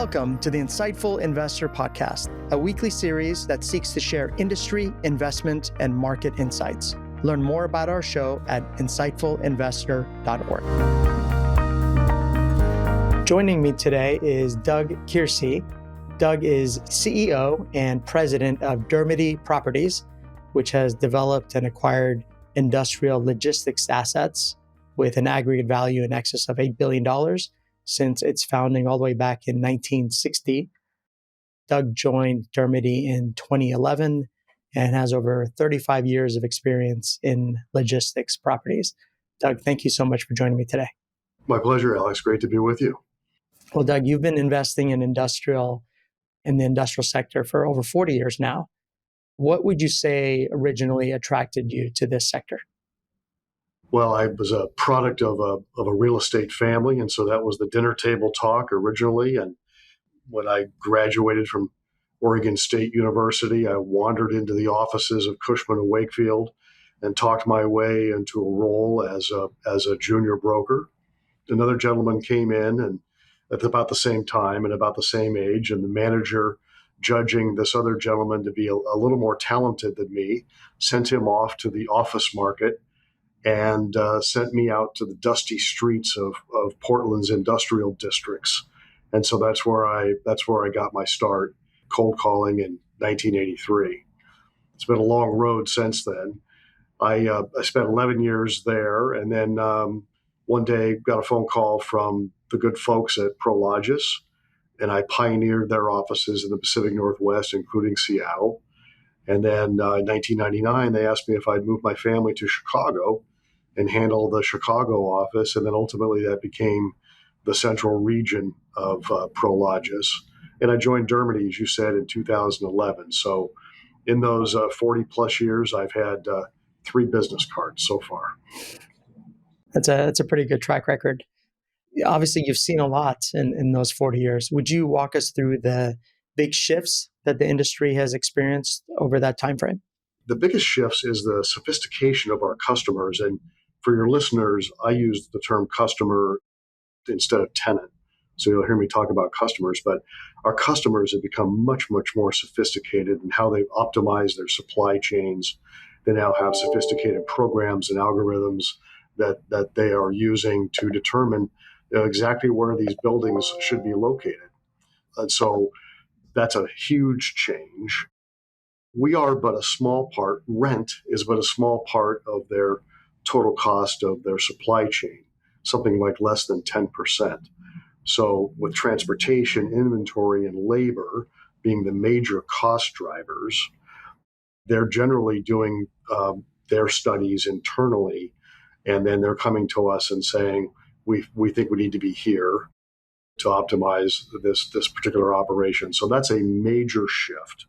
Welcome to the Insightful Investor Podcast, a weekly series that seeks to share industry, investment, and market insights. Learn more about our show at insightfulinvestor.org. Joining me today is Doug Kiersey. Doug is CEO and president of Dermody Properties, which has developed and acquired industrial logistics assets with an aggregate value in excess of $8 billion since its founding all the way back in 1960. Doug joined Dermody in 2011 and has over 35 years of experience in logistics properties. Doug, thank you so much for joining me today. My pleasure, Alex. Great to be with you. Well, Doug, you've been investing in the industrial sector for over 40 years now. What would you say originally attracted you to this sector? Well, I was a product of a real estate family, and so that was the dinner table talk originally. And when I graduated from Oregon State University, I wandered into the offices of Cushman and Wakefield and talked my way into a role as a junior broker. Another gentleman came in and at about the same time and about the same age, and the manager, judging this other gentleman to be a little more talented than me, sent him off to the office market and sent me out to the dusty streets of Portland's industrial districts. And so that's where I got my start, cold calling in 1983. It's been a long road since then. I spent 11 years there, and then one day got a phone call from the good folks at Prologis, and I pioneered their offices in the Pacific Northwest, including Seattle. And then in 1999, they asked me if I'd move my family to Chicago and handle the Chicago office. And then ultimately that became the central region of Prologis. And I joined Dermody, as you said, in 2011. So in those 40 plus years, I've had 3 business cards so far. That's a pretty good track record. Obviously, you've seen a lot in those 40 years. Would you walk us through the big shifts that the industry has experienced over that time frame? The biggest shifts is the sophistication of our customers. And for your listeners, I use the term customer instead of tenant. So you'll hear me talk about customers, but our customers have become much, much more sophisticated in how they've optimized their supply chains. They now have sophisticated programs and algorithms that they are using to determine exactly where these buildings should be located. And so that's a huge change. We are but a small part, rent is but a small part of their total cost of their supply chain, something like less than 10%. So with transportation, inventory, and labor being the major cost drivers, they're generally doing their studies internally, and then they're coming to us and saying, we think we need to be here to optimize this particular operation. So that's a major shift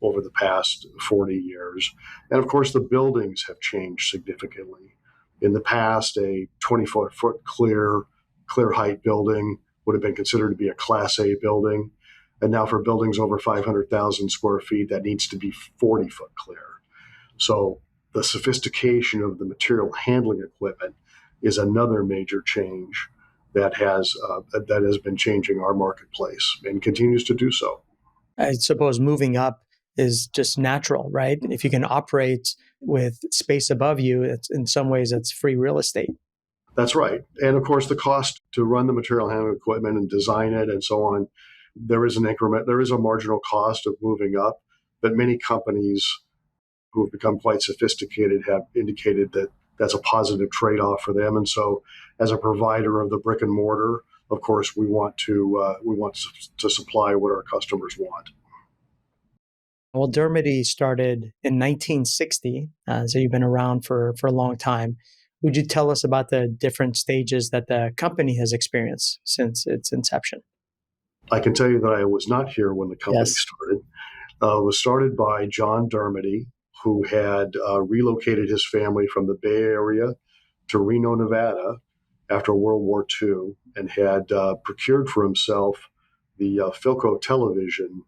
over the past 40 years. And of course, the buildings have changed significantly. In the past, a 20-foot clear height building would have been considered to be a Class A building. And now for buildings over 500,000 square feet, that needs to be 40-foot clear. So the sophistication of the material handling equipment is another major change that has been changing our marketplace and continues to do so. I suppose moving up is just natural, right? If you can operate with space above you, in some ways it's free real estate. That's right. And of course, the cost to run the material handling equipment and design it and so on, there is an increment, there is a marginal cost of moving up, but many companies who have become quite sophisticated have indicated that that's a positive trade-off for them. And so as a provider of the brick and mortar, of course, we want to supply what our customers want. Well, Dermody started in 1960, so you've been around for a long time. Would you tell us about the different stages that the company has experienced since its inception? I can tell you that I was not here when the company started. It was started by John Dermody, who had relocated his family from the Bay Area to Reno, Nevada after World War II, and had procured for himself the Philco television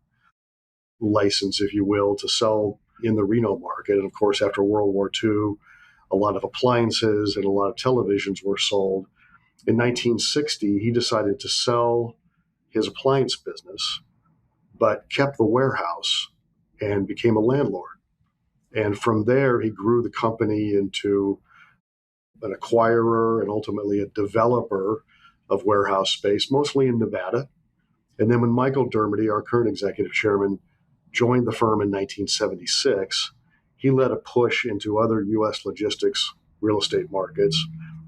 license, if you will, to sell in the Reno market. And of course, after World War II, a lot of appliances and a lot of televisions were sold. In 1960, he decided to sell his appliance business, but kept the warehouse and became a landlord. And from there, he grew the company into an acquirer and ultimately a developer of warehouse space, mostly in Nevada. And then when Michael Dermody, our current executive chairman, joined the firm in 1976, he led a push into other U.S. logistics real estate markets,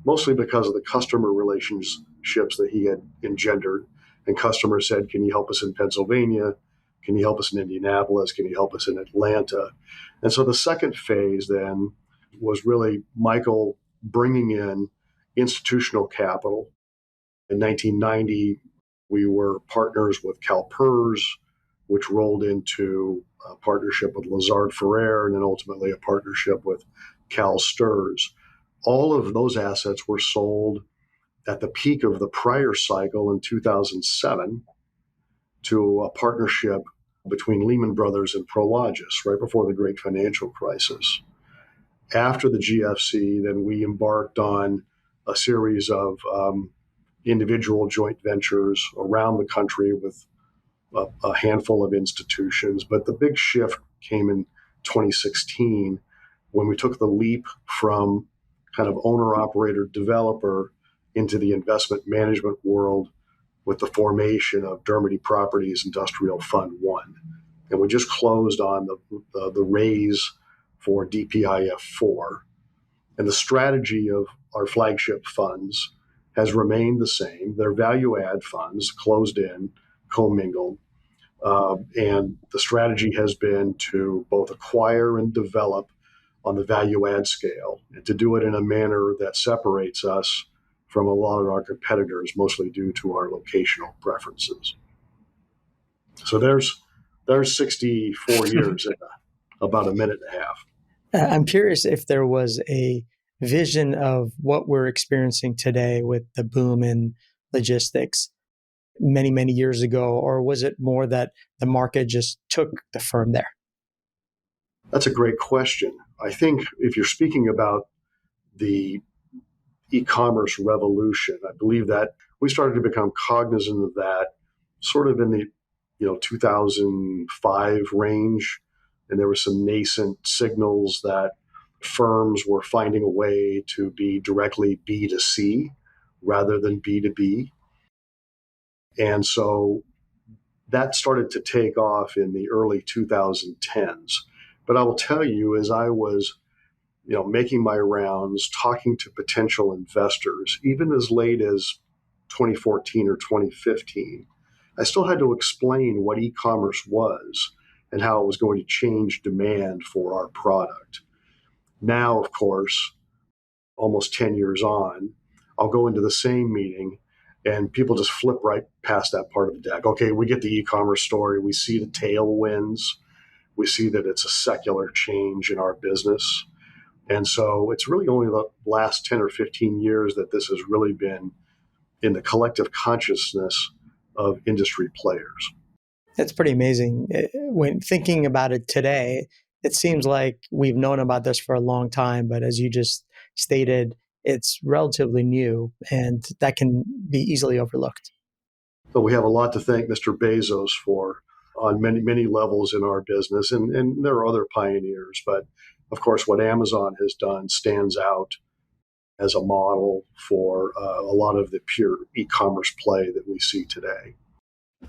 mostly because of the customer relationships that he had engendered. And customers said, can you help us in Pennsylvania? Can you help us in Indianapolis? Can you help us in Atlanta? And so the second phase then was really Michael bringing in institutional capital. In 1990, we were partners with CalPERS, which rolled into a partnership with Lazard Ferrer and then ultimately a partnership with CalSTRS. All of those assets were sold at the peak of the prior cycle in 2007 to a partnership between Lehman Brothers and Prologis right before the great financial crisis. After the GFC, then we embarked on a series of individual joint ventures around the country with a handful of institutions. But the big shift came in 2016 when we took the leap from kind of owner, operator, developer into the investment management world with the formation of Dermody Properties Industrial Fund 1. And we just closed on the raise for DPIF 4. And the strategy of our flagship funds has remained the same. They're value add funds, closed in, commingled. And the strategy has been to both acquire and develop on the value add scale, and to do it in a manner that separates us from a lot of our competitors, mostly due to our locational preferences. So there's 64 years in about a minute and a half. I'm curious if there was a vision of what we're experiencing today with the boom in logistics many, many years ago, or was it more that the market just took the firm there? That's a great question. I think if you're speaking about the e-commerce revolution, I believe that we started to become cognizant of that sort of in the 2005 range, and there were some nascent signals that firms were finding a way to be directly B2C rather than B2B. And so that started to take off in the early 2010s. But I will tell you, as I was making my rounds, talking to potential investors, even as late as 2014 or 2015, I still had to explain what e-commerce was and how it was going to change demand for our product. Now, of course, almost 10 years on, I'll go into the same meeting and people just flip right past that part of the deck. Okay, we get the e-commerce story. We see the tailwinds. We see that it's a secular change in our business. And so it's really only the last 10 or 15 years that this has really been in the collective consciousness of industry players. That's pretty amazing. When thinking about it today, it seems like we've known about this for a long time, but as you just stated, it's relatively new and that can be easily overlooked. But we have a lot to thank Mr. Bezos for on many, many levels in our business. And there are other pioneers, but of course, what Amazon has done stands out as a model for a lot of the pure e-commerce play that we see today.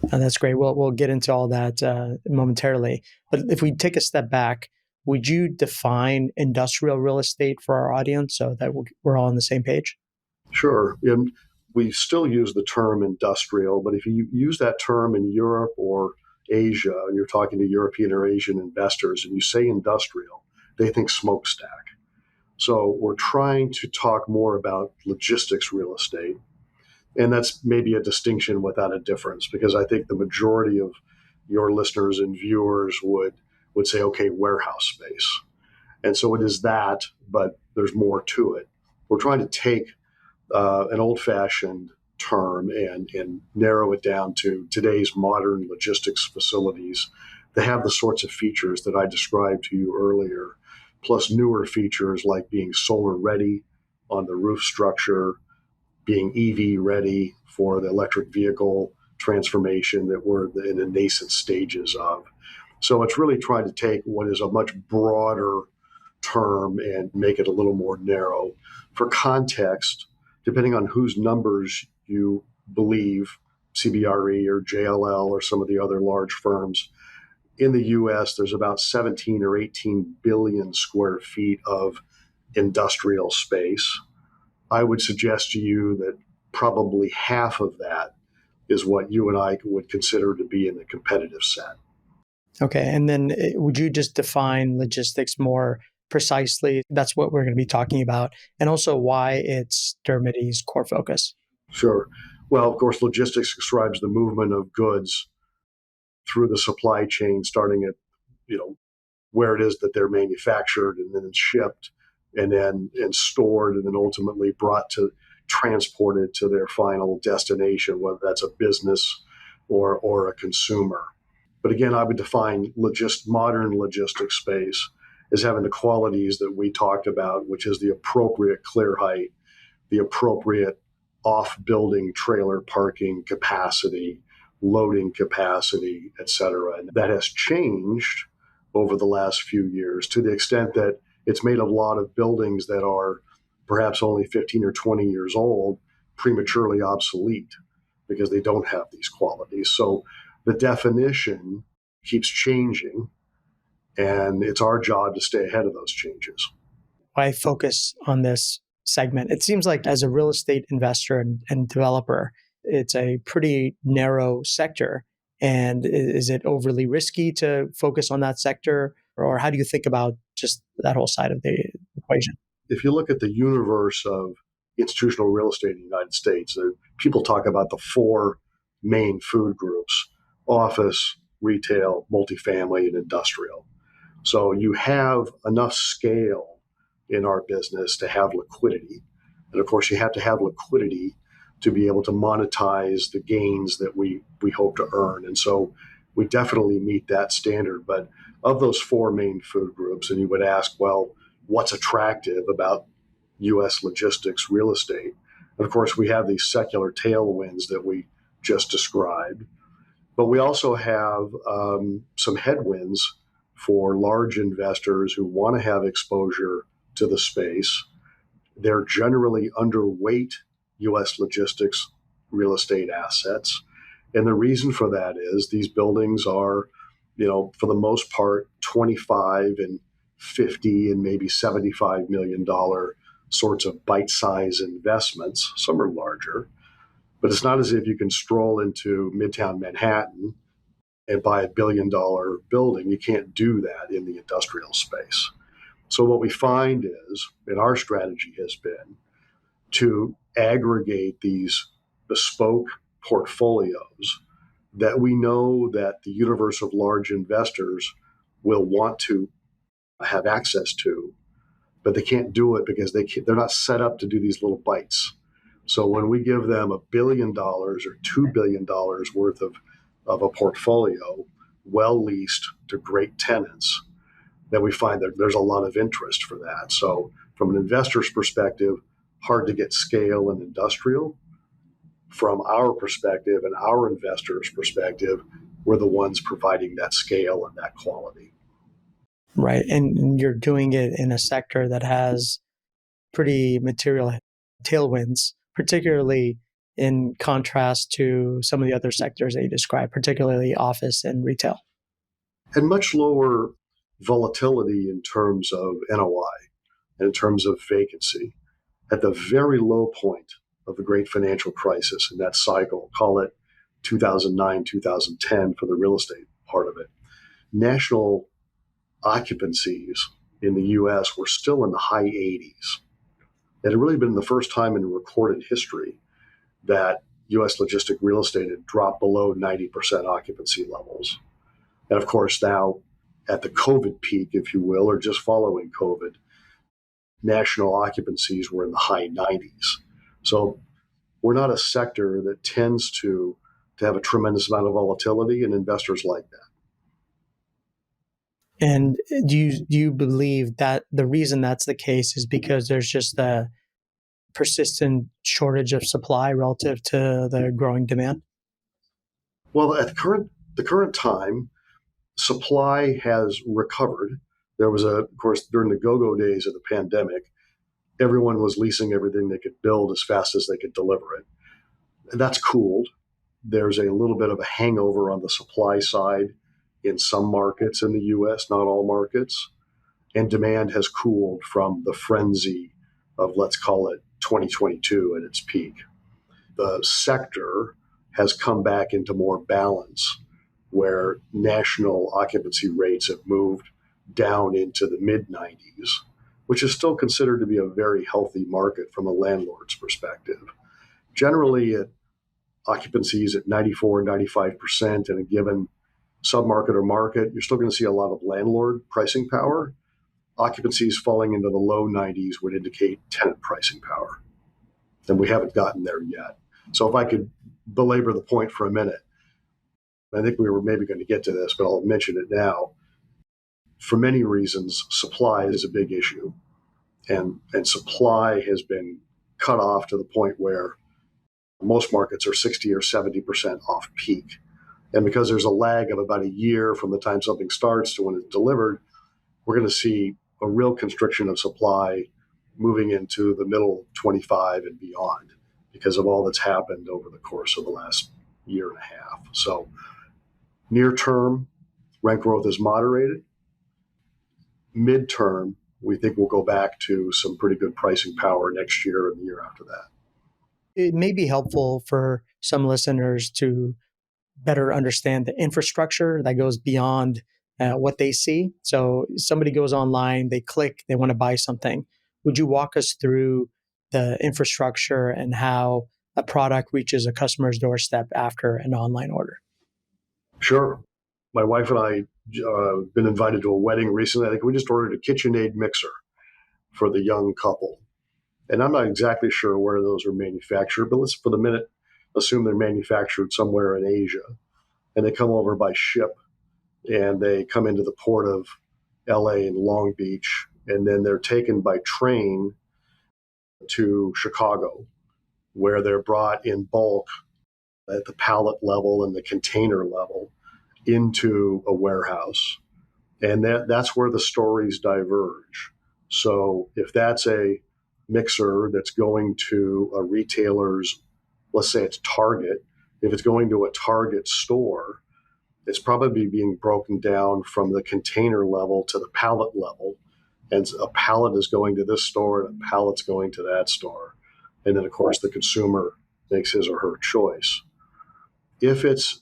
That's great. We'll get into all that momentarily. But if we take a step back, would you define industrial real estate for our audience so that we're all on the same page? Sure. And we still use the term industrial, but if you use that term in Europe or Asia, and you're talking to European or Asian investors, and you say industrial, they think smokestack. So we're trying to talk more about logistics real estate. And that's maybe a distinction without a difference, because I think the majority of your listeners and viewers would say, okay, warehouse space. And so it is that, but there's more to it. We're trying to take an old-fashioned term and narrow it down to today's modern logistics facilities that have the sorts of features that I described to you earlier, plus newer features like being solar ready on the roof structure, being EV ready for the electric vehicle transformation that we're in the nascent stages of. So it's really trying to take what is a much broader term and make it a little more narrow. For context, depending on whose numbers you believe, CBRE or JLL or some of the other large firms, in the US, there's about 17 or 18 billion square feet of industrial space. I would suggest to you that probably half of that is what you and I would consider to be in the competitive set. Okay. And then would you just define logistics more precisely? That's what we're going to be talking about. And also why it's Dermody's core focus. Sure. Well, of course, logistics describes the movement of goods through the supply chain, starting at, where it is that they're manufactured and then shipped and stored and then ultimately transported to their final destination, whether that's a business or a consumer. But again, I would define modern logistics space as having the qualities that we talked about, which is the appropriate clear height, the appropriate off-building trailer parking capacity, loading capacity, et cetera. And that has changed over the last few years to the extent that it's made a lot of buildings that are perhaps only 15 or 20 years old prematurely obsolete because they don't have these qualities. So the definition keeps changing, and it's our job to stay ahead of those changes. Why focus on this segment? It seems like as a real estate investor and developer, it's a pretty narrow sector. And is it overly risky to focus on that sector? Or how do you think about just that whole side of the equation? If you look at the universe of institutional real estate in the United States, people talk about the four main food groups: office, retail, multifamily, and industrial. So you have enough scale in our business to have liquidity. And of course, you have to have liquidity to be able to monetize the gains that we hope to earn. And so we definitely meet that standard. But of those four main food groups, and you would ask, well, what's attractive about U.S. logistics real estate? And of course, we have these secular tailwinds that we just described. But we also have some headwinds for large investors who want to have exposure to the space. They're generally underweight U.S. logistics real estate assets. And the reason for that is these buildings are, for the most part, 25 and 50 and maybe $75 million sorts of bite-sized investments. Some are larger. But it's not as if you can stroll into Midtown Manhattan and buy $1 billion building. You can't do that in the industrial space. So what we find is, and our strategy has been, to aggregate these bespoke portfolios that we know that the universe of large investors will want to have access to, but they can't do it because they're not set up to do these little bites. So when we give them $1 billion or $2 billion worth of a portfolio, well leased to great tenants, then we find that there's a lot of interest for that. So from an investor's perspective, hard to get scale in industrial. From our perspective and our investors' perspective, we're the ones providing that scale and that quality. Right. And you're doing it in a sector that has pretty material tailwinds, particularly in contrast to some of the other sectors that you described, particularly office and retail. And much lower volatility in terms of NOI and in terms of vacancy. At the very low point of the great financial crisis in that cycle, call it 2009, 2010 for the real estate part of it, national occupancies in the U.S. were still in the high 80s. It had really been the first time in recorded history that U.S. logistic real estate had dropped below 90% occupancy levels. And of course, now at the COVID peak, if you will, or just following COVID, national occupancies were in the high 90s. So we're not a sector that tends to have a tremendous amount of volatility, and investors like that. And do you believe that the reason that's the case is because there's just a persistent shortage of supply relative to the growing demand? Well, at the current time, supply has recovered. There was of course, during the go-go days of the pandemic, everyone was leasing everything they could build as fast as they could deliver it. And that's cooled. There's a little bit of a hangover on the supply side in some markets in the US, not all markets. And demand has cooled from the frenzy of, let's call it 2022 at its peak. The sector has come back into more balance where national occupancy rates have moved down into the mid 90s, which is still considered to be a very healthy market from a landlord's perspective. Generally, occupancies at 94, 95% in a given submarket or market, you're still going to see a lot of landlord pricing power. Occupancies falling into the low 90s would indicate tenant pricing power. And we haven't gotten there yet. So if I could belabor the point for a minute, I think we were maybe going to get to this, but I'll mention it now. For many reasons, supply is a big issue. And supply has been cut off to the point where most markets are 60 or 70% off peak. And because there's a lag of about a year from the time something starts to when it's delivered, we're going to see a real constriction of supply moving into the middle 25 and beyond because of all that's happened over the course of the last year and a half. So near term, rent growth is moderated. Midterm, we think we'll go back to some pretty good pricing power next year and the year after that. It may be helpful for some listeners to better understand the infrastructure that goes beyond what they see. So somebody goes online, they click, they want to buy something. Would you walk us through the infrastructure and how a product reaches a customer's doorstep after an online order? Sure. My wife and I been invited to a wedding recently. I think we just ordered a KitchenAid mixer for the young couple. And I'm not exactly sure where those are manufactured, but let's for the minute assume they're manufactured somewhere in Asia. And they come over by ship and they come into the port of LA and Long Beach. And then they're taken by train to Chicago, where they're brought in bulk at the pallet level and the container level into a warehouse. And that's where the stories diverge. So if that's a mixer that's going to a retailer's, let's say it's Target, if it's going to a Target store, it's probably being broken down from the container level to the pallet level. And a pallet is going to this store and a pallet's going to that store. And then, of course, the consumer makes his or her choice. If it's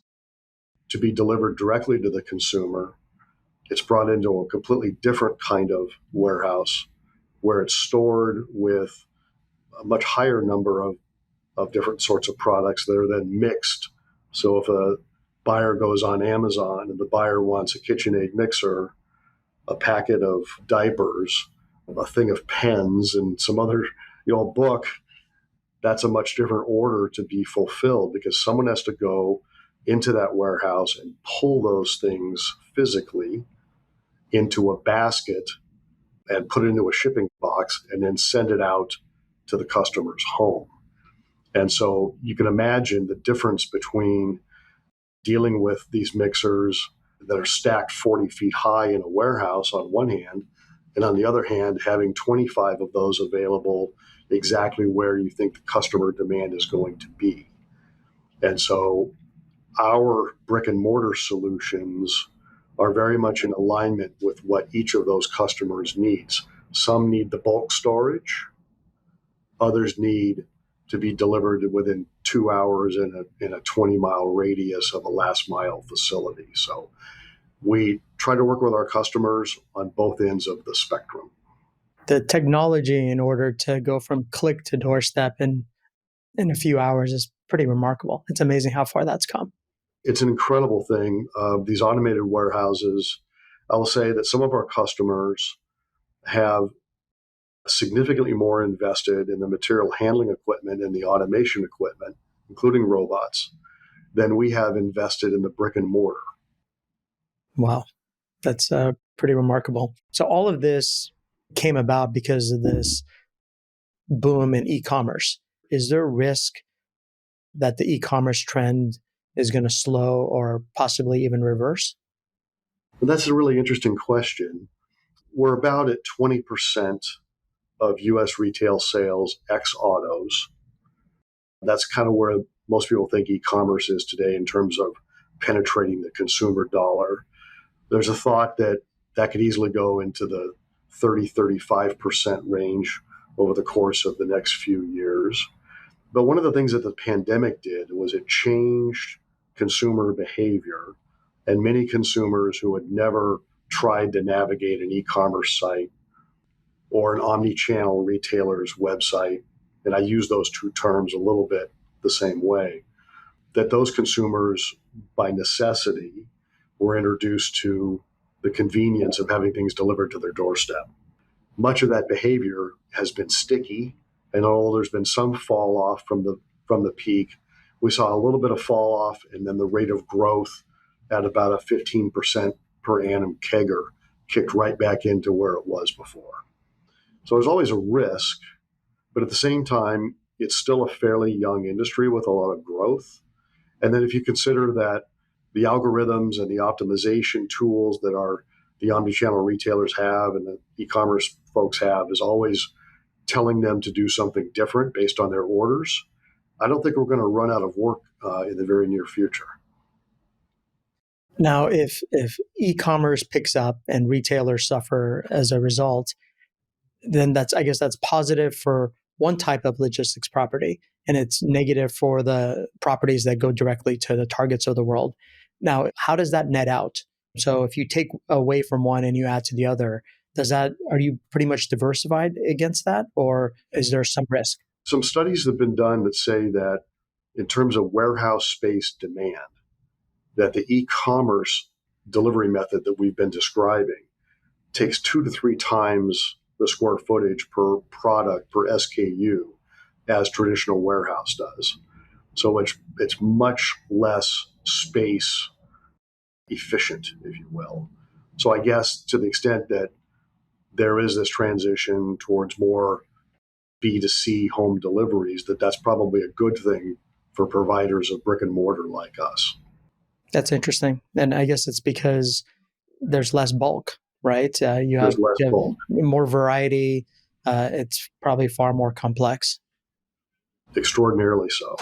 to be delivered directly to the consumer, it's brought into a completely different kind of warehouse where it's stored with a much higher number of different sorts of products that are then mixed. So if a buyer goes on Amazon and the buyer wants a KitchenAid mixer, a packet of diapers, a thing of pens, and some other book, that's a much different order to be fulfilled because someone has to go into that warehouse and pull those things physically into a basket and put it into a shipping box and then send it out to the customer's home. And so you can imagine the difference between dealing with these mixers that are stacked 40 feet high in a warehouse on one hand, and on the other hand, having 25 of those available exactly where you think the customer demand is going to be. And so our brick and mortar solutions are very much in alignment with what each of those customers needs. Some need the bulk storage, others need to be delivered within 2 hours in a 20-mile radius of a last mile facility. So we try to work with our customers on both ends of the spectrum. The technology in order to go from click to doorstep in a few hours is pretty remarkable. It's amazing how far that's come. It's an incredible thing. These automated warehouses, I will say that some of our customers have significantly more invested in the material handling equipment and the automation equipment, including robots, than we have invested in the brick and mortar. Wow, that's pretty remarkable. So all of this came about because of this boom in e-commerce. Is there a risk that the e-commerce trend is going to slow or possibly even reverse? And that's a really interesting question. We're about at 20% of US retail sales ex autos. That's kind of where most people think e commerce is today in terms of penetrating the consumer dollar. There's a thought that that could easily go into the 35% range over the course of the next few years. But one of the things that the pandemic did was it changed consumer behavior. And many consumers who had never tried to navigate an e commerce site or an omni-channel retailer's website, and I use those two terms a little bit the same way, that those consumers, by necessity, were introduced to the convenience of having things delivered to their doorstep. Much of that behavior has been sticky, and although there's been some fall off from the peak, we saw a little bit of fall off, and then the rate of growth at about a 15% per annum CAGR kicked right back into where it was before. So there's always a risk, but at the same time, it's still a fairly young industry with a lot of growth. And then if you consider that the algorithms and the optimization tools that the omnichannel retailers have and the e-commerce folks have is always telling them to do something different based on their orders, I don't think we're going to run out of work in the very near future. Now, if e-commerce picks up and retailers suffer as a result, then I guess that's positive for one type of logistics property, and it's negative for the properties that go directly to the targets of the world. Now, how does that net out? So if you take away from one and you add to the other, are you pretty much diversified against that, or is there some risk? Some studies have been done that say that in terms of warehouse space demand, that the e-commerce delivery method that we've been describing takes 2 to 3 times the square footage per product per SKU as traditional warehouse does. So it's much less space efficient, if you will. So I guess to the extent that there is this transition towards more B2C home deliveries, that's probably a good thing for providers of brick and mortar like us. That's interesting. And I guess it's because there's less bulk, right? There's less you have bulk. more variety. It's probably far more complex. Extraordinarily so.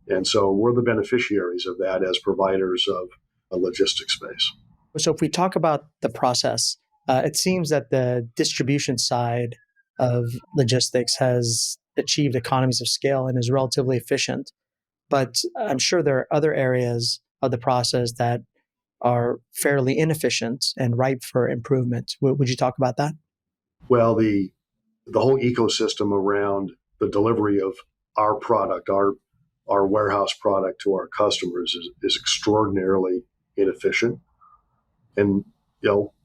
And so we're the beneficiaries of that as providers of a logistics space. So if we talk about the process, it seems that the distribution side of logistics has achieved economies of scale and is relatively efficient. But I'm sure there are other areas of the process that are fairly inefficient and ripe for improvement. Would you talk about that? Well, the whole ecosystem around the delivery of our product, our warehouse product to our customers is extraordinarily inefficient. And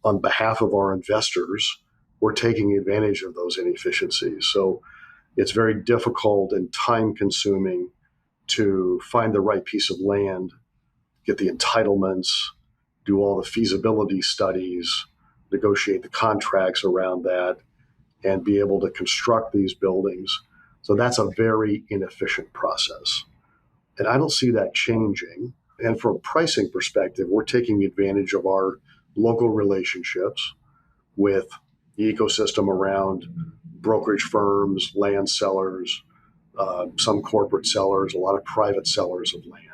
on behalf of our investors, we're taking advantage of those inefficiencies. So it's very difficult and time consuming to find the right piece of land, get the entitlements, do all the feasibility studies, negotiate the contracts around that, and be able to construct these buildings. So that's a very inefficient process. And I don't see that changing. And from a pricing perspective, we're taking advantage of our local relationships with the ecosystem around brokerage firms, land sellers, some corporate sellers, a lot of private sellers of land.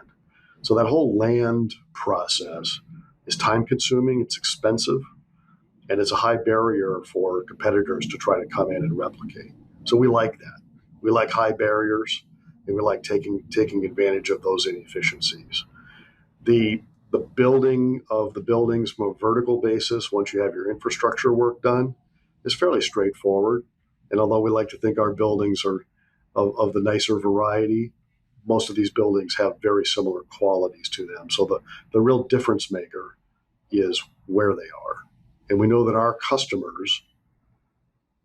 So that whole land process is time consuming, it's expensive, and it's a high barrier for competitors to try to come in and replicate. So we like that. We like high barriers, and we like taking advantage of those inefficiencies. The building of the buildings from a vertical basis, once you have your infrastructure work done, is fairly straightforward. And although we like to think our buildings are of the nicer variety, most of these buildings have very similar qualities to them. So the real difference maker is where they are. And we know that our customers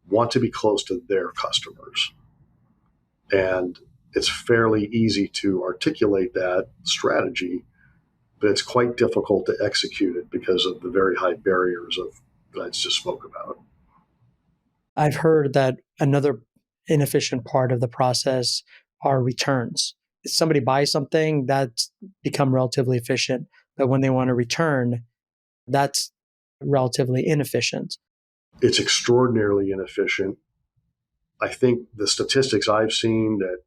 want to be close to their customers. And it's fairly easy to articulate that strategy, but it's quite difficult to execute it because of the very high barriers that I just spoke about. I've heard that another inefficient part of the process are returns. somebody buys something, that's become relatively efficient. But when they want to return, that's relatively inefficient. It's extraordinarily inefficient. I think the statistics I've seen that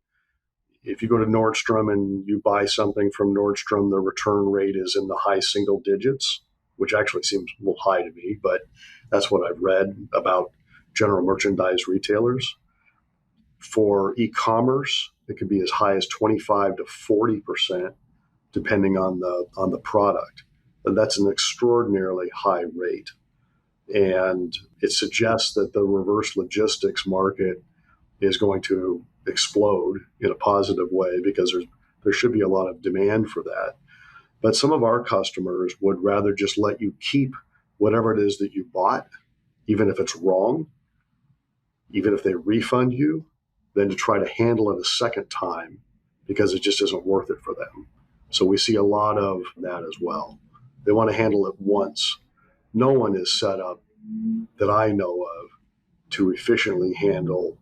if you go to Nordstrom and you buy something from Nordstrom, the return rate is in the high single digits, which actually seems a little high to me, but that's what I've read about general merchandise retailers. For e-commerce, it could be as high as 25 to 40%, depending on the product. And that's an extraordinarily high rate. And it suggests that the reverse logistics market is going to explode in a positive way because there should be a lot of demand for that. But some of our customers would rather just let you keep whatever it is that you bought, even if it's wrong, even if they refund you, than to try to handle it a second time because it just isn't worth it for them. So we see a lot of that as well. They want to handle it once. No one is set up that I know of to efficiently handle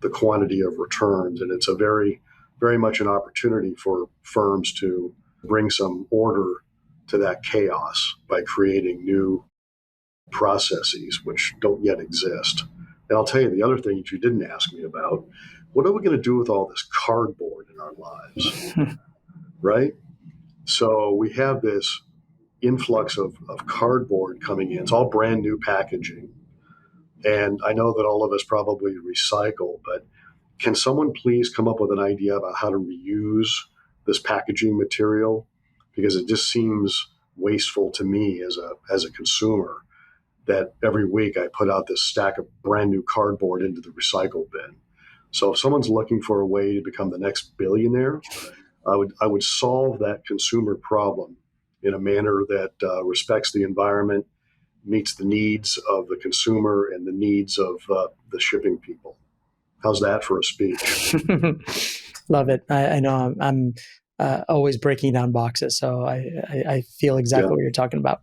the quantity of returns. And it's a very, very much an opportunity for firms to bring some order to that chaos by creating new processes which don't yet exist. And I'll tell you the other thing that you didn't ask me about. What are we going to do with all this cardboard in our lives? Right? So we have this influx of cardboard coming in. It's all brand new packaging. And I know that all of us probably recycle, but can someone please come up with an idea about how to reuse this packaging material? Because it just seems wasteful to me as a consumer that every week I put out this stack of brand new cardboard into the recycle bin. So if someone's looking for a way to become the next billionaire, I would solve that consumer problem in a manner that respects the environment, meets the needs of the consumer and the needs of the shipping people. How's that for a speech? Love it. I know I'm always breaking down boxes, so I feel exactly Yeah, what you're talking about.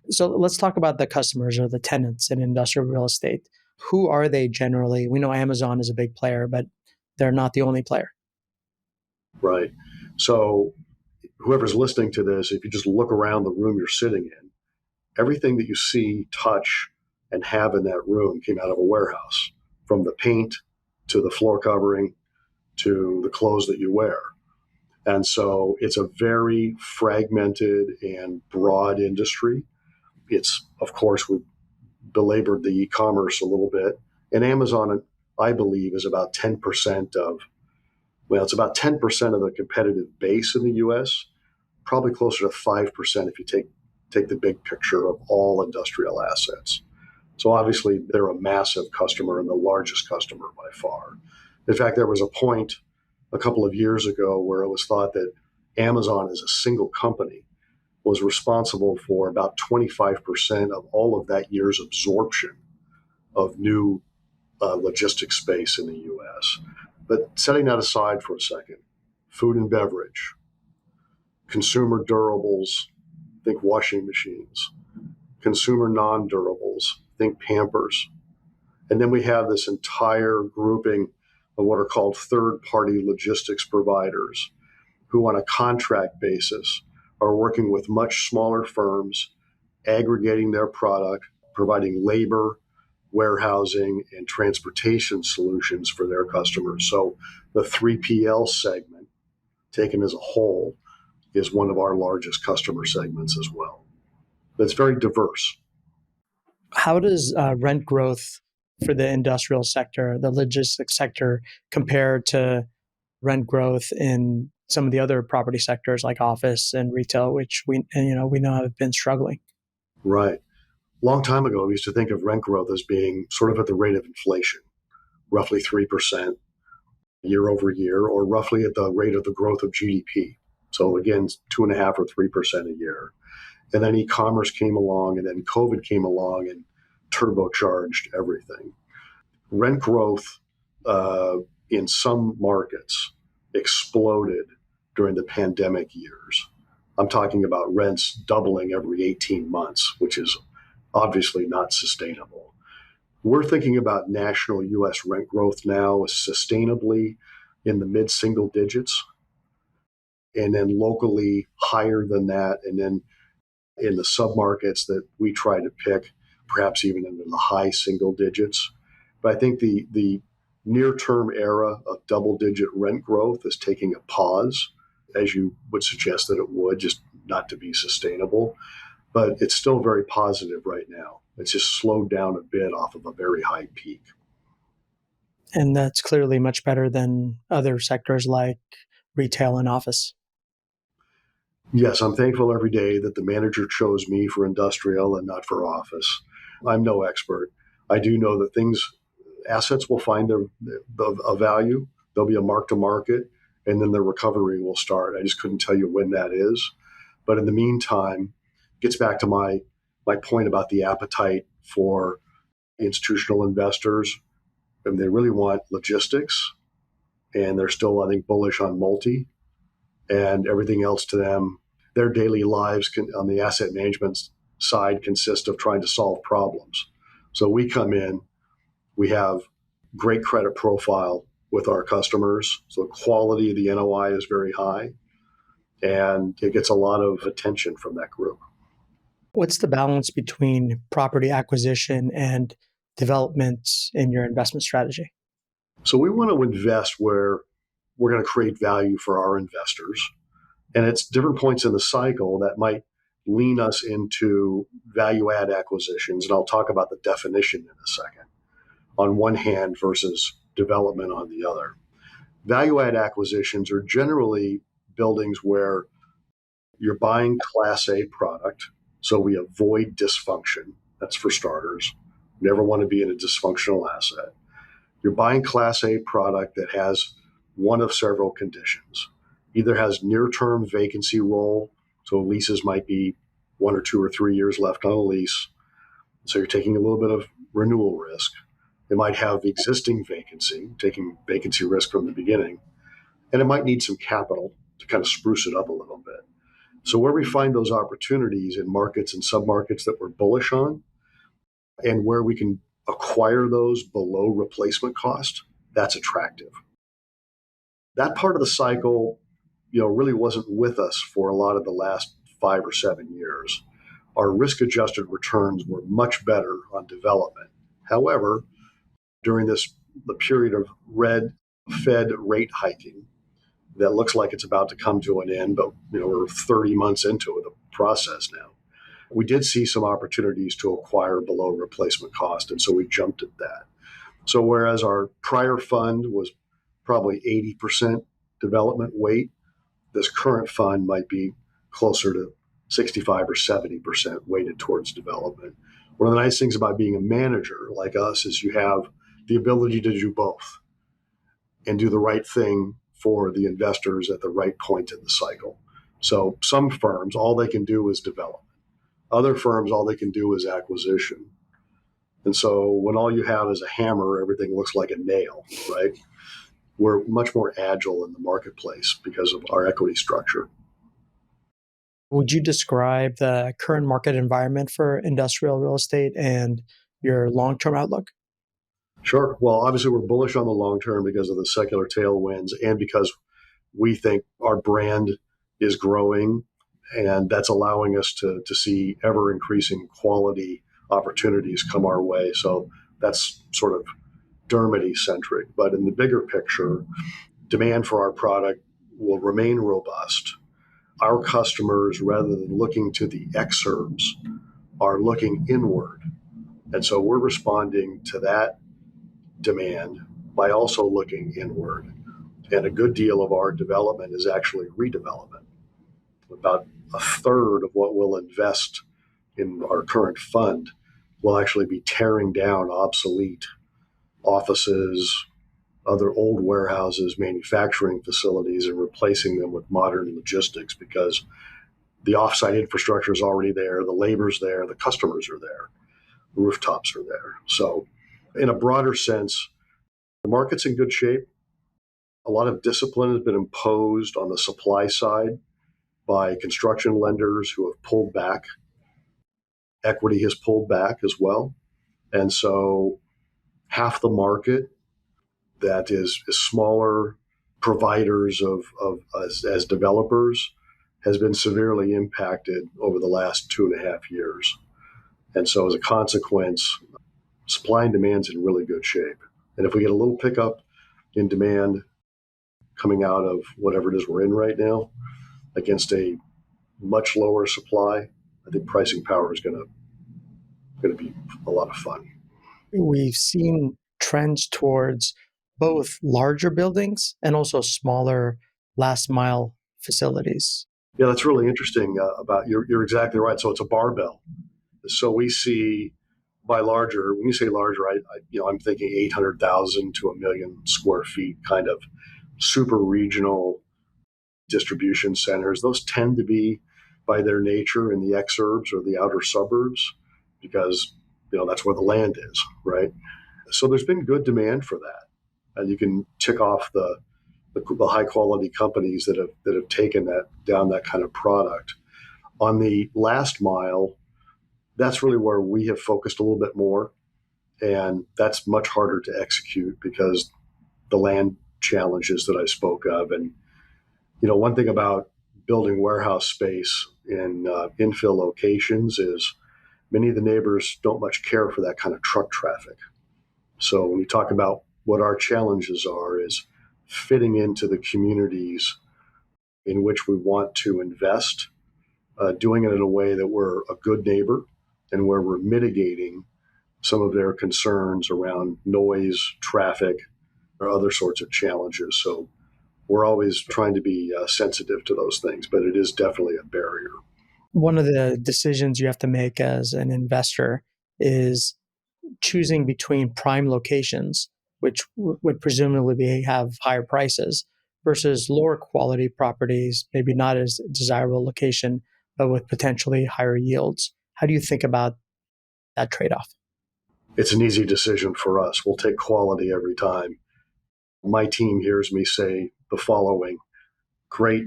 So let's talk about the customers or the tenants in industrial real estate. Who are they generally? We know Amazon is a big player, but they're not the only player. right. So whoever's listening to this, if you just look around the room you're sitting in, everything that you see, touch, and have in that room came out of a warehouse, from the paint to the floor covering to the clothes that you wear. And so it's a very fragmented and broad industry. It's, of course, we've belabored the e-commerce a little bit. And Amazon, I believe, is about 10% of, well, it's about 10% of the competitive base in the US, probably closer to 5% if you take the big picture of all industrial assets. So obviously they're a massive customer and the largest customer by far. In fact, there was a point a couple of years ago where it was thought that Amazon as a single company was responsible for about 25% of all of that year's absorption of new logistics space in the US. But setting that aside for a second, food and beverage, consumer durables, think washing machines, consumer non-durables, think Pampers. And then we have this entire grouping of what are called third-party logistics providers who on a contract basis are working with much smaller firms, aggregating their product, providing labor, warehousing, and transportation solutions for their customers. So the 3PL segment, taken as a whole, is one of our largest customer segments as well. That's very diverse. How does rent growth for the industrial sector, the logistics sector, compare to rent growth in some of the other property sectors like office and retail, which we know have been struggling? Right. Long time ago, we used to think of rent growth as being sort of at the rate of inflation, roughly 3% year over year, or roughly at the rate of the growth of GDP. So again, 2.5 or 3% a year. And then e-commerce came along, and then COVID came along and turbocharged everything. Rent growth in some markets exploded during the pandemic years. I'm talking about rents doubling every 18 months, which is obviously not sustainable. We're thinking about national US rent growth now as sustainably in the mid single digits. and then locally higher than that, and then in the submarkets that we try to pick, perhaps even into the high single digits. But I think the near term era of double digit rent growth is taking a pause, as you would suggest that it would, just not to be sustainable. But it's still very positive right now. It's just slowed down a bit off of a very high peak. And that's clearly much better than other sectors like retail and office. Yes, I'm thankful every day that the manager chose me for industrial and not for office. I'm no expert. I do know that assets will find a value. There'll be a mark to market, and then the recovery will start. I just couldn't tell you when that is. But in the meantime, gets back to my point about the appetite for institutional investors. And they really want logistics, and they're still, I think, bullish on multi and everything else to them. Their daily lives on the asset management side consist of trying to solve problems. So we come in, we have great credit profile with our customers. So the quality of the NOI is very high, and it gets a lot of attention from that group. What's the balance between property acquisition and development in your investment strategy? So we want to invest where we're going to create value for our investors. And it's different points in the cycle that might lean us into value add acquisitions. And I'll talk about the definition in a second, on one hand versus development on the other. Value add acquisitions are generally buildings where you're buying Class A product, so we avoid dysfunction. That's for starters. Never want to be in a dysfunctional asset. You're buying Class A product that has one of several conditions. Either has near-term vacancy roll, so leases might be 1 or 2 or 3 years left on a lease, so you're taking a little bit of renewal risk. It might have existing vacancy, taking vacancy risk from the beginning, and it might need some capital to kind of spruce it up a little bit. So where we find those opportunities in markets and submarkets that we're bullish on, and where we can acquire those below replacement cost, that's attractive. That part of the cycle, really wasn't with us for a lot of the last 5 or 7 years. Our risk-adjusted returns were much better on development. However, during the period of Fed rate hiking that looks like it's about to come to an end, but we're 30 months into the process now. We did see some opportunities to acquire below replacement cost, and so we jumped at that. So whereas our prior fund was probably 80% development weight, this current fund might be closer to 65 or 70% weighted towards development. One of the nice things about being a manager like us is you have the ability to do both and do the right thing for the investors at the right point in the cycle. So some firms, all they can do is development. Other firms, all they can do is acquisition. And so when all you have is a hammer, everything looks like a nail, right? We're much more agile in the marketplace because of our equity structure. Would you describe the current market environment for industrial real estate and your long-term outlook? Sure. Well, obviously, we're bullish on the long term because of the secular tailwinds and because we think our brand is growing, and that's allowing us to see ever increasing quality opportunities come our way. So that's sort of Dermody centric. But in the bigger picture, demand for our product will remain robust. Our customers, rather than looking to the exurbs, are looking inward. And so we're responding to that demand by also looking inward. And a good deal of our development is actually redevelopment. About a third of what we'll invest in our current fund will actually be tearing down obsolete offices, other old warehouses, manufacturing facilities, and replacing them with modern logistics because the offsite infrastructure is already there, the labor's there, the customers are there, the rooftops are there. So in a broader sense, the market's in good shape. A lot of discipline has been imposed on the supply side by construction lenders who have pulled back. Equity has pulled back as well. And so half the market that is smaller, providers as developers has been severely impacted over the last 2.5 years. And so as a consequence, supply and demand's in really good shape. And if we get a little pickup in demand coming out of whatever it is we're in right now against a much lower supply, I think pricing power is going to be a lot of fun. We've seen trends towards both larger buildings and also smaller last mile facilities. Yeah, that's really interesting. About you're exactly right. So it's a barbell. So we see by larger, when you say larger, I'm thinking 800,000 to 1 million square feet, kind of super regional distribution centers. Those tend to be, by their nature, in the exurbs or the outer suburbs, because that's where the land is, right? So there's been good demand for that, and you can tick off the high quality companies that have taken that kind of product. On the last mile, that's really where we have focused a little bit more, and that's much harder to execute because the land challenges that I spoke of. And one thing about building warehouse space in infill locations is many of the neighbors don't much care for that kind of truck traffic. So when you talk about what our challenges are, is fitting into the communities in which we want to invest, doing it in a way that we're a good neighbor and where we're mitigating some of their concerns around noise, traffic, or other sorts of challenges. So we're always trying to be sensitive to those things, but it is definitely a barrier. One of the decisions you have to make as an investor is choosing between prime locations, which would presumably have higher prices, versus lower quality properties, maybe not as desirable location, but with potentially higher yields. How do you think about that trade-off? It's an easy decision for us. We'll take quality every time. My team hears me say the following: great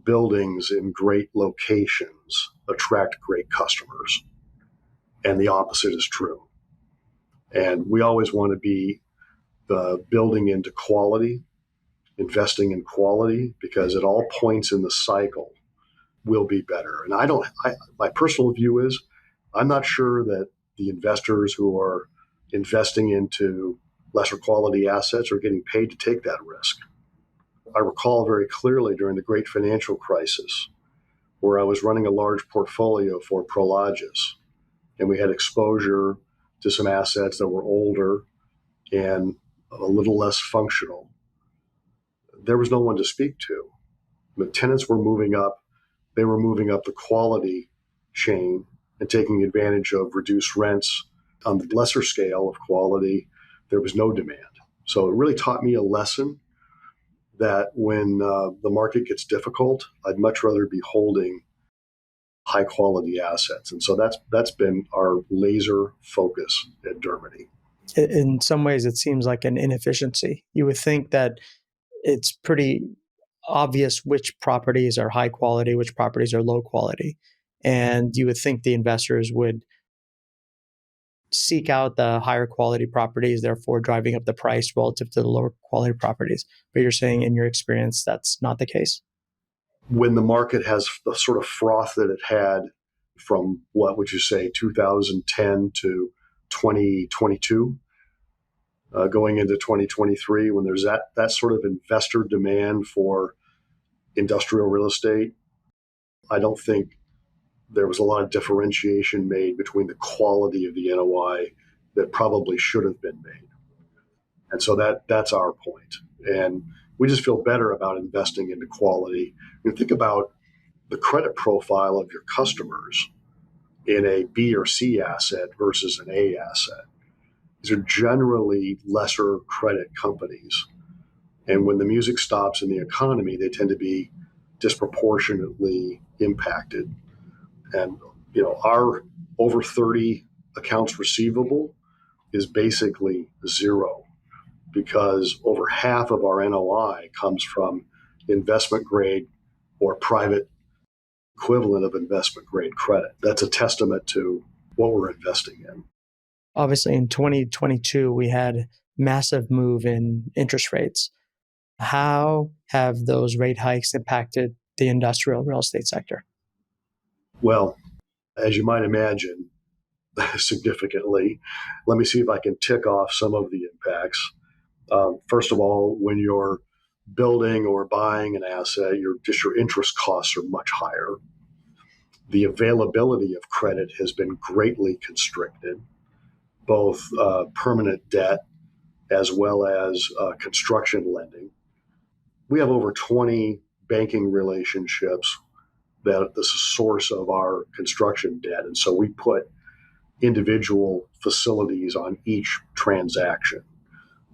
buildings in great locations attract great customers. And the opposite is true. And we always want to be building into quality, investing in quality, because at all points in the cycle will be better. And my personal view is I'm not sure that the investors who are investing into lesser quality assets are getting paid to take that risk. I recall very clearly during the great financial crisis where I was running a large portfolio for Prologis, and we had exposure to some assets that were older and a little less functional. There was no one to speak to. The tenants were moving up. They were moving up the quality chain and taking advantage of reduced rents. On the lesser scale of quality, there was no demand. So it really taught me a lesson that when the market gets difficult, I'd much rather be holding high quality assets. And so that's been our laser focus at Dermody. In some ways, it seems like an inefficiency. You would think that it's pretty obvious which properties are high quality, which properties are low quality. And you would think the investors would seek out the higher quality properties, therefore driving up the price relative to the lower quality properties. But you're saying in your experience, that's not the case? When the market has the sort of froth that it had from, what would you say, 2010 to 2022, going into 2023, when there's that sort of investor demand for industrial real estate, I don't think there was a lot of differentiation made between the quality of the NOI that probably should have been made. And so that's our point. And we just feel better about investing into quality. You think about the credit profile of your customers in a B or C asset versus an A asset. These are generally lesser credit companies. And when the music stops in the economy, they tend to be disproportionately impacted. And our over 30 accounts receivable is basically zero, because over half of our NOI comes from investment grade or private equivalent of investment grade credit. That's a testament to what we're investing in. Obviously, in 2022, we had massive move in interest rates. How have those rate hikes impacted the industrial real estate sector? Well, as you might imagine, significantly. Let me see if I can tick off some of the impacts. First of all, when you're building or buying an asset, your interest costs are much higher. The availability of credit has been greatly constricted, both permanent debt as well as construction lending. We have over 20 banking relationships that this is a source of our construction debt. And so we put individual facilities on each transaction.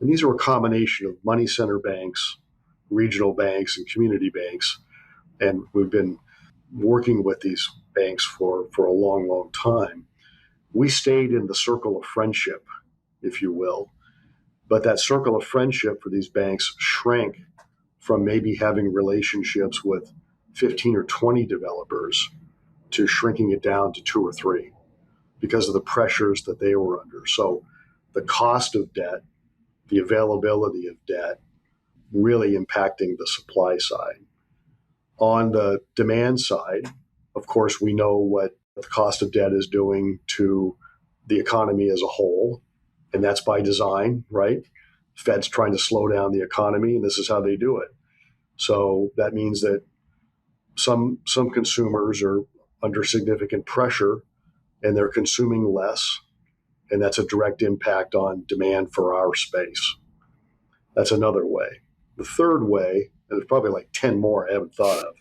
And these are a combination of money center banks, regional banks, and community banks. And we've been working with these banks for a long, long time. We stayed in the circle of friendship, if you will. But that circle of friendship for these banks shrank from maybe having relationships with 15 or 20 developers to shrinking it down to two or three because of the pressures that they were under. So the cost of debt, the availability of debt, really impacting the supply side. On the demand side, of course, we know what the cost of debt is doing to the economy as a whole, and that's by design, right? Fed's trying to slow down the economy, and this is how they do it. So that means that some consumers are under significant pressure and they're consuming less, and that's a direct impact on demand for our space. That's another way. The third way, and there's probably like 10 more I haven't thought of,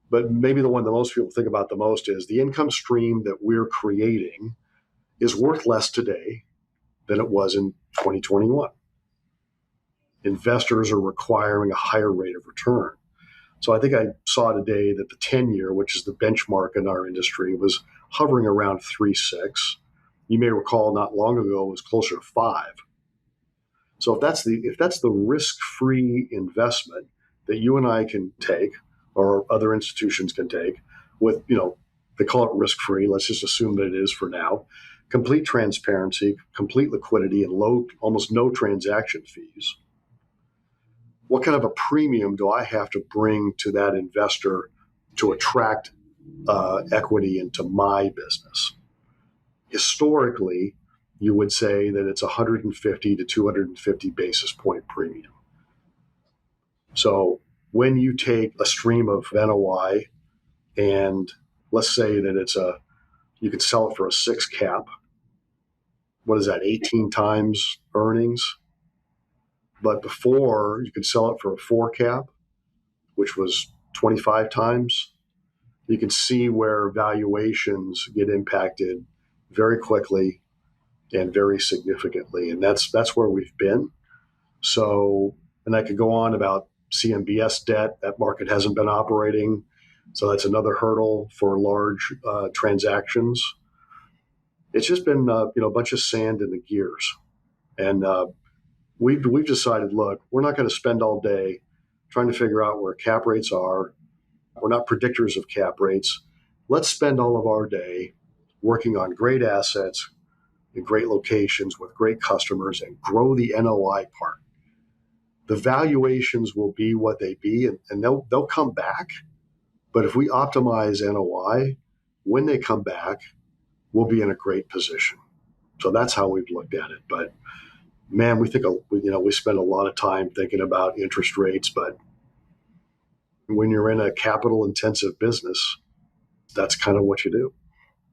but maybe the one that most people think about the most is the income stream that we're creating is worth less today than it was in 2021. Investors are requiring a higher rate of return. So I think I saw today that the 10-year, which is the benchmark in our industry, was hovering around 3.6. You may recall not long ago it was closer to 5. So if that's the risk-free investment that you and I can take, or other institutions can take, with they call it risk-free. Let's just assume that it is for now. Complete transparency, complete liquidity, and almost no transaction fees. What kind of a premium do I have to bring to that investor to attract equity into my business? Historically, you would say that it's 150 to 250 basis point premium. So when you take a stream of NOI and let's say that you could sell it for a 6 cap, what is that, 18 times earnings? But before you could sell it for a 4 cap, which was 25 times. You can see where valuations get impacted very quickly and very significantly. And that's where we've been. So, and I could go on about CMBS debt. That market hasn't been operating. So that's another hurdle for large transactions. It's just been a bunch of sand in the gears. And we've decided, look, we're not going to spend all day trying to figure out where cap rates are. We're not predictors of cap rates. Let's spend all of our day working on great assets in great locations with great customers and grow the NOI part. The valuations will be what they be, and they'll come back. But if we optimize NOI, when they come back, we'll be in a great position. So that's how we've looked at it. But man, we spend a lot of time thinking about interest rates, but when you're in a capital intensive business, that's kind of what you do.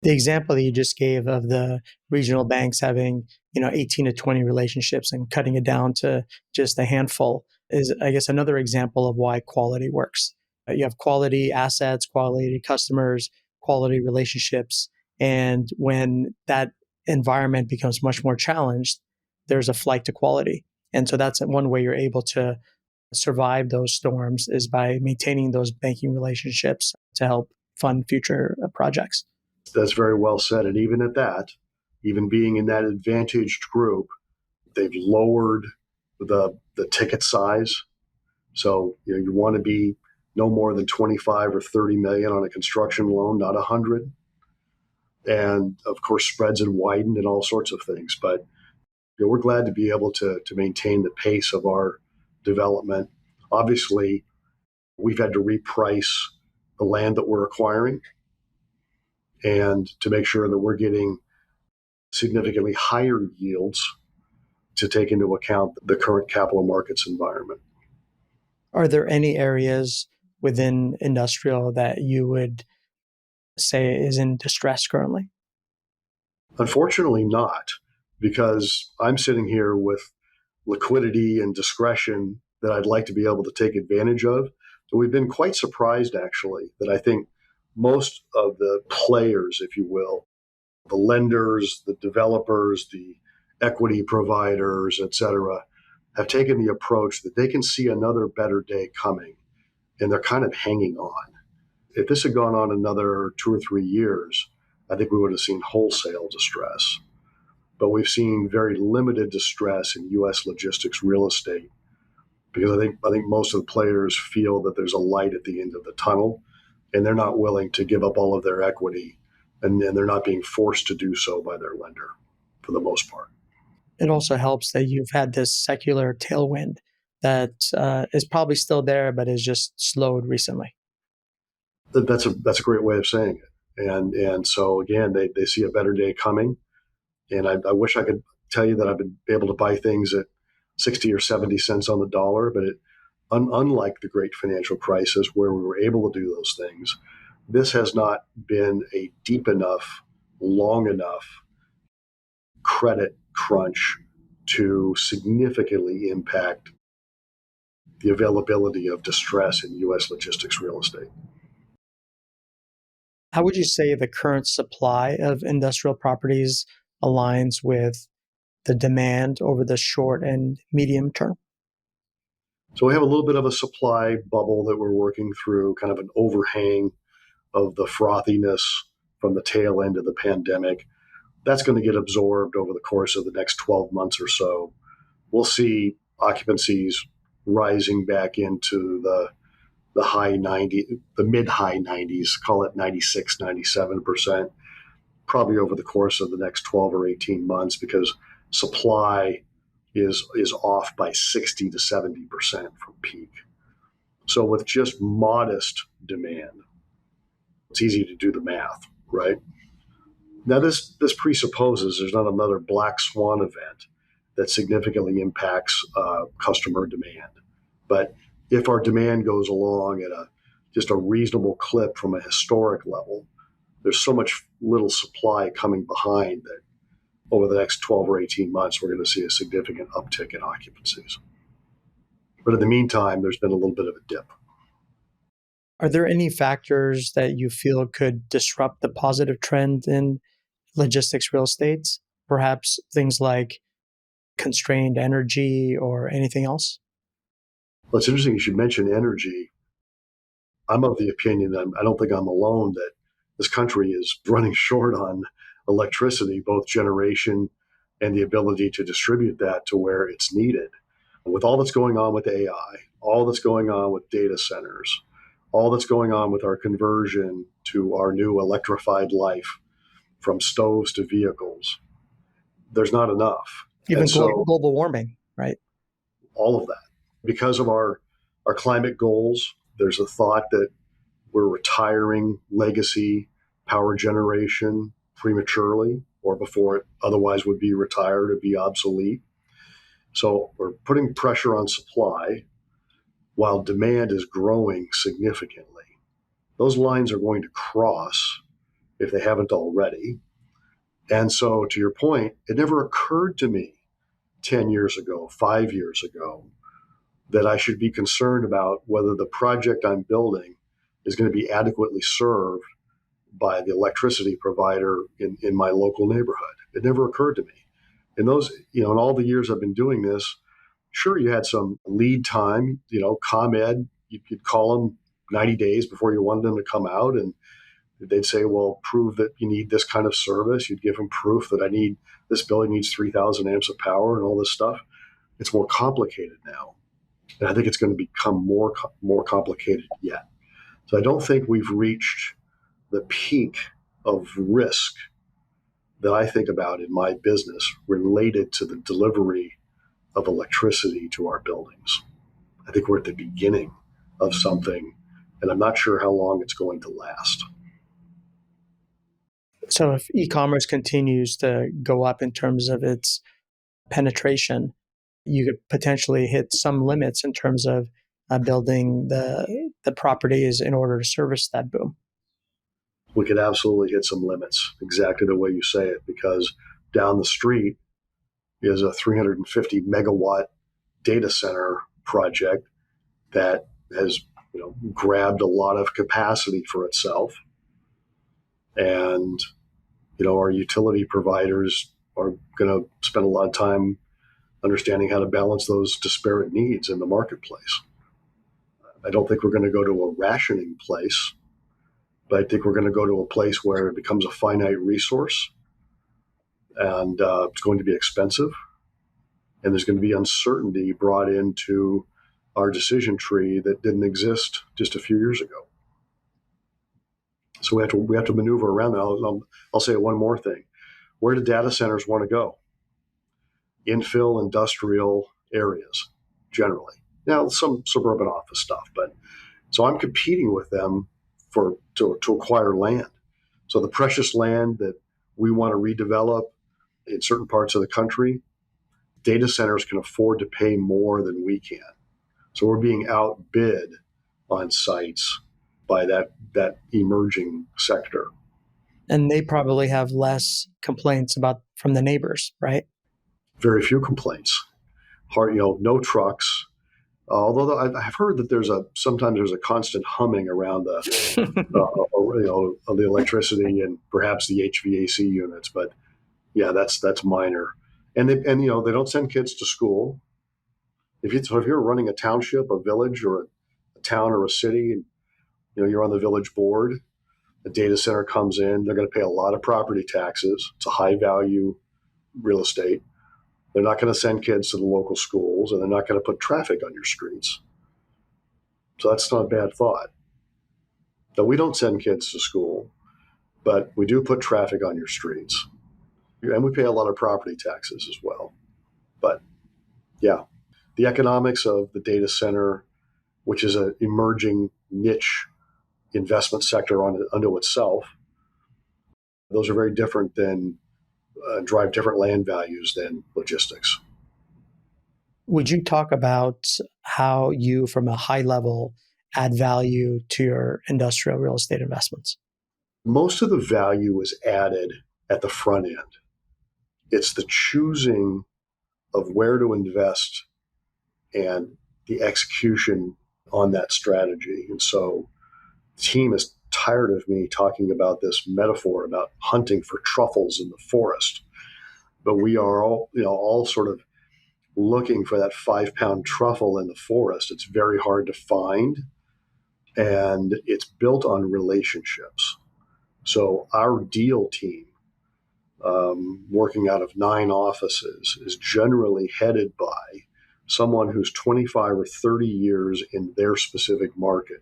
The example that you just gave of the regional banks having, 18 to 20 relationships and cutting it down to just a handful is, I guess, another example of why quality works. You have quality assets, quality customers, quality relationships. And when that environment becomes much more challenged, there's a flight to quality. And so that's one way you're able to survive those storms is by maintaining those banking relationships to help fund future projects. That's very well said. And even at that, even being in that advantaged group, they've lowered the ticket size. So you want to be no more than 25 or 30 million on a construction loan, not 100. And of course, spreads have widened and all sorts of things. But we're glad to be able to maintain the pace of our development Obviously, we've had to reprice the land that we're acquiring and to make sure that we're getting significantly higher yields to take into account the current capital markets environment. Are there any areas within industrial that you would say is in distress currently? Unfortunately, not, because I'm sitting here with liquidity and discretion that I'd like to be able to take advantage of. So we've been quite surprised, actually, that I think most of the players, if you will, the lenders, the developers, the equity providers, et cetera, have taken the approach that they can see another better day coming, and they're kind of hanging on. If this had gone on another 2 or 3 years, I think we would have seen wholesale distress. But we've seen very limited distress in U.S. logistics real estate because I think most of the players feel that there's a light at the end of the tunnel, and they're not willing to give up all of their equity, and they're not being forced to do so by their lender for the most part. It also helps that you've had this secular tailwind that is probably still there, but is just slowed recently. That's a great way of saying it. And so again, they see a better day coming. And I wish I could tell you that I've been able to buy things at 60 or 70 cents on the dollar, but unlike the great financial crisis where we were able to do those things, this has not been a deep enough, long enough credit crunch to significantly impact the availability of distress in U.S. logistics real estate. How would you say the current supply of industrial properties aligns with the demand over the short and medium term? So we have a little bit of a supply bubble that we're working through, kind of an overhang of the frothiness from the tail end of the pandemic. That's going to get absorbed over the course of the next 12 months or so. We'll see occupancies rising back into the high 90, the mid high 90s, call it 96, 97%, probably over the course of the next 12 or 18 months because supply is off by 60 to 70% from peak. So with just modest demand, it's easy to do the math, right? Now this presupposes there's not another black swan event that significantly impacts customer demand. But if our demand goes along at just a reasonable clip from a historic level, there's so much little supply coming behind that over the next 12 or 18 months, we're going to see a significant uptick in occupancies. But in the meantime, there's been a little bit of a dip. Are there any factors that you feel could disrupt the positive trend in logistics real estate? Perhaps things like constrained energy or anything else? Well, it's interesting you should mention energy. I'm of the opinion that I don't think I'm alone that this country is running short on electricity, both generation and the ability to distribute that to where it's needed. With all that's going on with AI, all that's going on with data centers, all that's going on with our conversion to our new electrified life from stoves to vehicles, there's not enough. Even And so global warming, right? all of that, because of our climate goals, there's a thought that we're retiring legacy power generation prematurely or before it otherwise would be retired or be obsolete. So we're putting pressure on supply while demand is growing significantly. Those lines are going to cross if they haven't already. And so, to your point, it never occurred to me 10 years ago, 5 years ago, that I should be concerned about whether the project I'm building is going to be adequately served by the electricity provider in my local neighborhood. It never occurred to me. In those, in all the years I've been doing this, sure, you had some lead time, ComEd, you'd call them 90 days before you wanted them to come out, and they'd say, well, prove that you need this kind of service. You'd give them proof that this building needs 3,000 amps of power and all this stuff. It's more complicated now. And I think it's going to become more complicated yet. So I don't think we've reached the peak of risk that I think about in my business related to the delivery of electricity to our buildings. I think we're at the beginning of something, and I'm not sure how long it's going to last. So if e-commerce continues to go up in terms of its penetration, you could potentially hit some limits in terms of building the properties in order to service that boom. We could absolutely hit some limits, exactly the way you say it, because down the street is a 350 megawatt data center project that has grabbed a lot of capacity for itself. And our utility providers are going to spend a lot of time understanding how to balance those disparate needs in the marketplace. I don't think we're going to go to a rationing place, but I think we're going to go to a place where it becomes a finite resource, and it's going to be expensive, and there's going to be uncertainty brought into our decision tree that didn't exist just a few years ago. So we have to maneuver around that. I'll say one more thing. Where do data centers want to go? Infill industrial areas, generally. Now, some suburban office stuff, but so I'm competing with them to acquire land. So the precious land that we want to redevelop in certain parts of the country, data centers can afford to pay more than we can. So we're being outbid on sites by that emerging sector. And they probably have less complaints from the neighbors, right? Very few complaints. No trucks. Although I've heard that sometimes there's a constant humming around the electricity and perhaps the HVAC units, but yeah, that's minor. And they don't send kids to school. If you're running a township, a village, or a town or a city, and you're on the village board, a data center comes in, they're going to pay a lot of property taxes. It's a high value real estate. They're not going to send kids to the local schools, and they're not going to put traffic on your streets. So that's not a bad thought. Now, we don't send kids to school, but we do put traffic on your streets. And we pay a lot of property taxes as well. But yeah, the economics of the data center, which is an emerging niche investment sector unto itself, those are very different than drive different land values than logistics. Would you talk about how you, from a high level, add value to your industrial real estate investments? Most of the value is added at the front end. It's the choosing of where to invest and the execution on that strategy. And so the team is tired of me talking about this metaphor about hunting for truffles in the forest. But we are all sort of looking for that 5-pound truffle in the forest. It's very hard to find, and it's built on relationships. So our deal team, working out of 9 offices, is generally headed by someone who's 25 or 30 years in their specific market,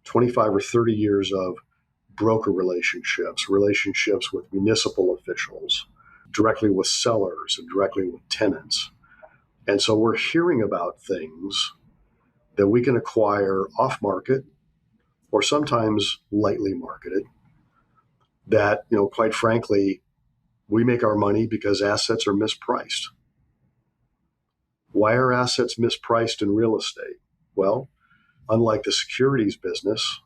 25 or 30 years of broker relationships with municipal officials, directly with sellers and directly with tenants. And so we're hearing about things that we can acquire off market or sometimes lightly marketed that, quite frankly, we make our money because assets are mispriced. Why are assets mispriced in real estate? Well, unlike the securities business,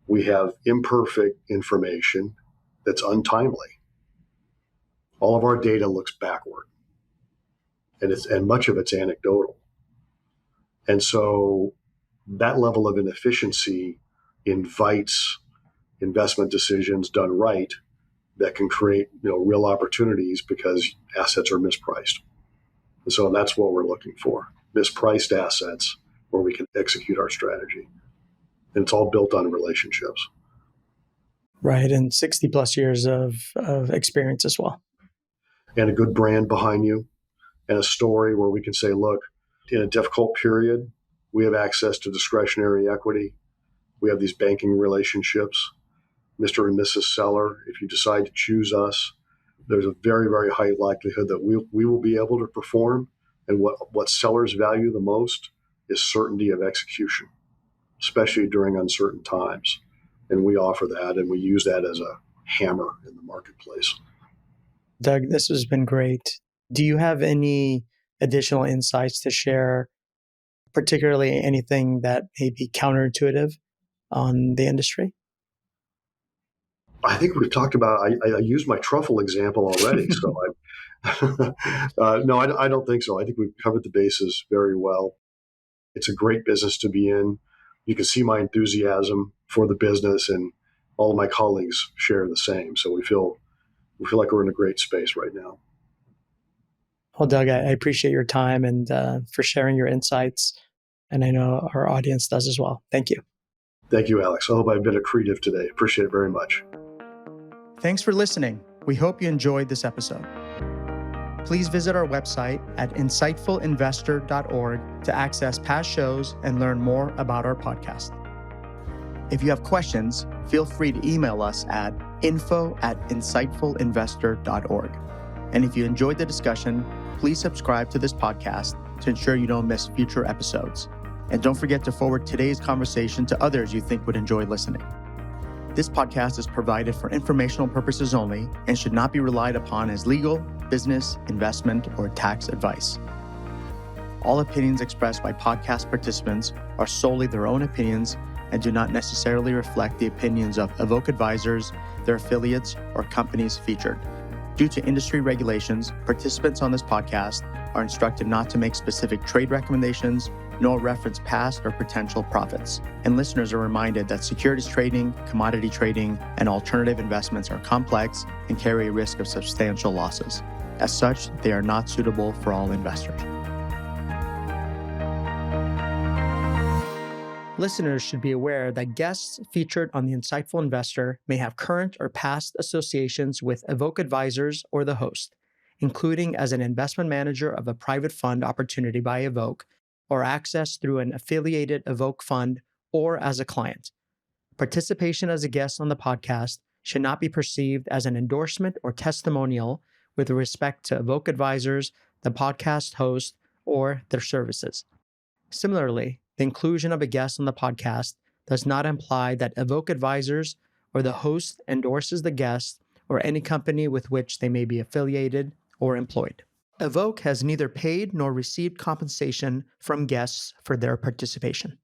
we have imperfect information that's untimely. All of our data looks backward, and much of it's anecdotal. And so that level of inefficiency invites investment decisions done right that can create real opportunities because assets are mispriced. And so that's what we're looking for, mispriced assets where we can execute our strategy. And it's all built on relationships. Right. And 60 plus years of experience as well. And a good brand behind you and a story where we can say, look, in a difficult period, we have access to discretionary equity. We have these banking relationships. Mr. and Mrs. Seller, if you decide to choose us, there's a very, very high likelihood that we will be able to perform. And what sellers value the most is certainty of execution, especially during uncertain times. And we offer that, and we use that as a hammer in the marketplace. Doug, this has been great. Do you have any additional insights to share, particularly anything that may be counterintuitive on the industry? I think we've talked about, I used my truffle example already. So no, I don't think so. I think we've covered the bases very well. It's a great business to be in. You can see my enthusiasm for the business, and all of my colleagues share the same. So we feel like we're in a great space right now. Well, Doug, I appreciate your time and for sharing your insights. And I know our audience does as well. Thank you. Thank you, Alex. I hope I've been accretive today. Appreciate it very much. Thanks for listening. We hope you enjoyed this episode. Please visit our website at insightfulinvestor.org to access past shows and learn more about our podcast. If you have questions, feel free to email us at info@insightfulinvestor.org. And if you enjoyed the discussion, please subscribe to this podcast to ensure you don't miss future episodes. And don't forget to forward today's conversation to others you think would enjoy listening. This podcast is provided for informational purposes only and should not be relied upon as legal, business, investment, or tax advice. All opinions expressed by podcast participants are solely their own opinions and do not necessarily reflect the opinions of Evoke advisors, their affiliates, or companies featured. Due to industry regulations, participants on this podcast are instructed not to make specific trade recommendations, nor reference past or potential profits. And listeners are reminded that securities trading, commodity trading, and alternative investments are complex and carry a risk of substantial losses. As such, they are not suitable for all investors. Listeners should be aware that guests featured on The Insightful Investor may have current or past associations with Evoke advisors or the host, including as an investment manager of a private fund opportunity by Evoke, or access through an affiliated Evoke fund, or as a client. Participation as a guest on the podcast should not be perceived as an endorsement or testimonial with respect to Evoke advisors, the podcast host, or their services. Similarly, the inclusion of a guest on the podcast does not imply that Evoke advisors or the host endorses the guest or any company with which they may be affiliated or employed. Evoke has neither paid nor received compensation from guests for their participation.